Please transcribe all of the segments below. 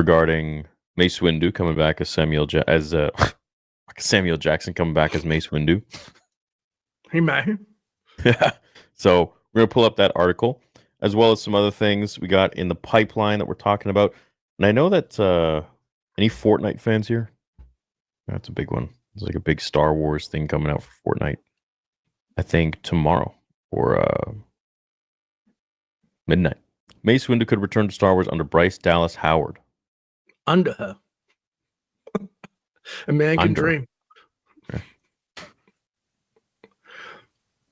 regarding Mace Windu coming back as Samuel Jackson coming back as Mace Windu. He may. Yeah. So we're gonna pull up that article as well as some other things we got in the pipeline that we're talking about. And I know that any Fortnite fans here? That's a big one. There's like a big Star Wars thing coming out for Fortnite. I think tomorrow or midnight. Mace Windu could return to Star Wars under Bryce Dallas Howard. Under her. American Dream. Yeah.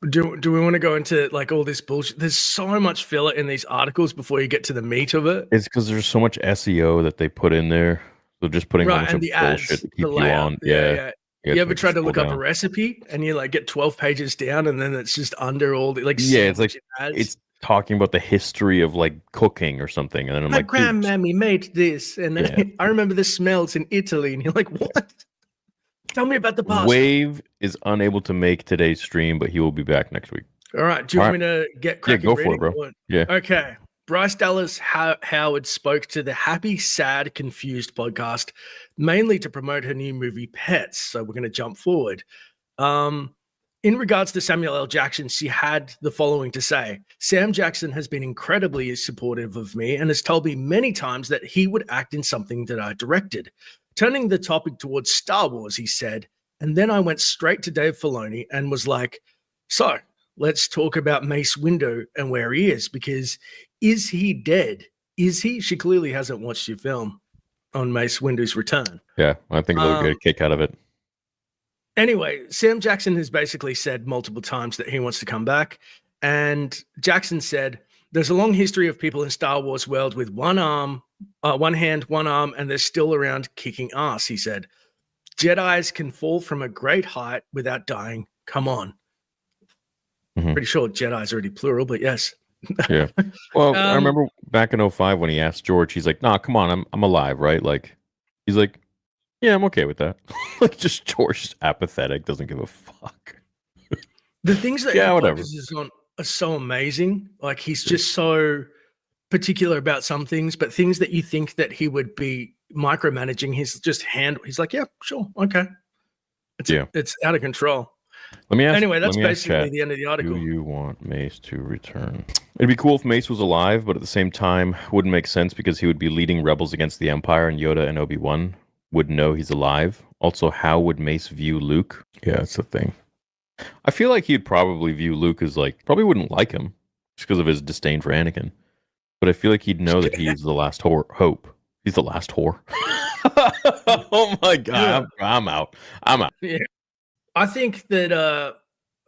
Do we want to go into like all this bullshit? There's so much filler in these articles before you get to the meat of it. It's because there's so much SEO that they put in there. They're just putting a bunch of bullshit to keep you on. Yeah. You ever tried to look up a recipe and you like get 12 pages down and then it's just under all the like it's like ads? It's talking about the history of like cooking or something, and then I'm my like, grandmammy made this, and then I remember the smells in Italy, and you're like, what? Tell me about the pasta. Wave is unable to make today's stream, but he will be back next week. All right, do you want me to get cracking? Yeah, go for it, bro. Yeah. Okay. Bryce Dallas Howard spoke to the Happy, Sad, Confused podcast, mainly to promote her new movie, Pets. So we're going to jump forward. In regards to Samuel L. Jackson, she had the following to say. Sam Jackson has been incredibly supportive of me and has told me many times that he would act in something that I directed. Turning the topic towards Star Wars, he said, and then I went straight to Dave Filoni and was like, so let's talk about Mace Windu and where he is, because is he dead? Is he? She clearly hasn't watched your film on Mace Windu's return. Yeah, I think they'll get a kick out of it. Anyway, Sam Jackson has basically said multiple times that he wants to come back. And Jackson said, there's a long history of people in Star Wars world with one hand, one arm, and they're still around kicking ass, he said. Jedis can fall from a great height without dying. Come on. Mm-hmm. Pretty sure Jedi's already plural, but yes. Yeah. Well, I remember back in 2005 when he asked George, he's like, nah, come on, I'm alive, right? Like, he's like, yeah, I'm okay with that. Like, just George is apathetic, doesn't give a fuck. The things that he focuses on are so amazing. Like, he's just so particular about some things, but things that you think that he would be micromanaging, he's like, yeah, sure, okay. It's out of control. Anyway, that's basically the end of the article. Do you want Mace to return? It'd be cool if Mace was alive, but at the same time, wouldn't make sense because he would be leading rebels against the Empire, and Yoda and Obi-Wan would know he's alive. Also, how would Mace view Luke? Yeah, that's the thing. I feel like he'd probably view Luke as like, probably wouldn't like him just because of his disdain for Anakin. But I feel like he'd know that he's the last hope. He's the last whore. Oh my God, I'm out. Yeah. I think that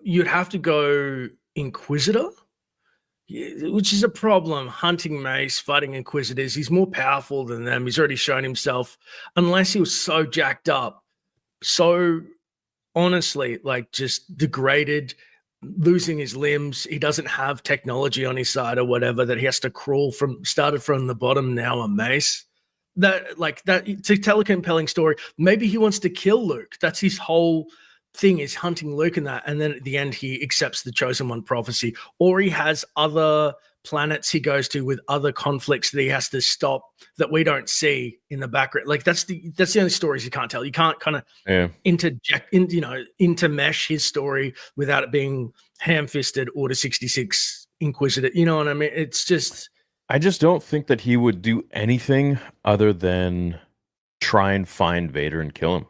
you'd have to go Inquisitor, which is a problem. Hunting Mace, fighting Inquisitors. He's more powerful than them. He's already shown himself. Unless he was so jacked up, so honestly, like just degraded, losing his limbs. He doesn't have technology on his side or whatever, that he has to started from the bottom, now a Mace. To tell a compelling story, maybe he wants to kill Luke. That's his whole thing, is hunting Luke and that, and then at the end he accepts the Chosen One prophecy, or he has other planets he goes to with other conflicts that he has to stop that we don't see in the background. Like that's the only stories you can't tell. You can't kind of intermesh his story without it being ham-fisted Order 66 Inquisitor. You know what I mean? It's just, I just don't think that he would do anything other than try and find Vader and kill him.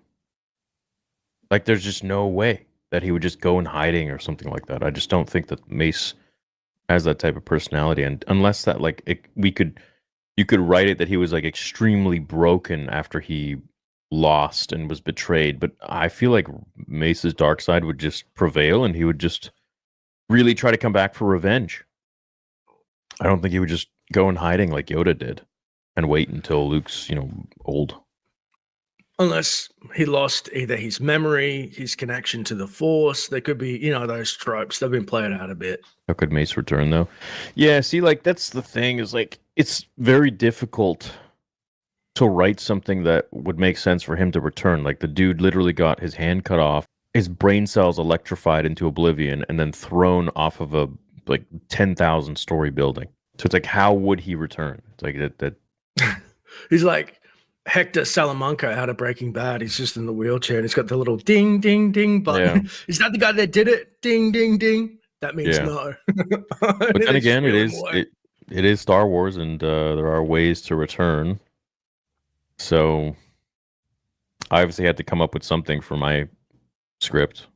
Like, there's just no way that he would just go in hiding or something like that. I just don't think that Mace has that type of personality. And unless that, like, you could write it that he was, like, extremely broken after he lost and was betrayed. But I feel like Mace's dark side would just prevail and he would just really try to come back for revenge. I don't think he would just go in hiding like Yoda did and wait until Luke's, old. Unless he lost either his memory, his connection to the Force. There could be, those tropes. They've been played out a bit. How could Mace return, though? Yeah, see, like, that's the thing, is, like, it's very difficult to write something that would make sense for him to return. Like, the dude literally got his hand cut off, his brain cells electrified into oblivion, and then thrown off of a, 10,000-story building. So it's like, how would he return? It's like that. He's like, Hector Salamanca out of Breaking Bad. He's just in the wheelchair and he's got the little ding, ding, ding button. Yeah. Is that the guy that did it? Ding, ding, ding. That means Yeah. no. But then They just again, wheel him away. it is Star Wars, and there are ways to return. So I obviously had to come up with something for my script.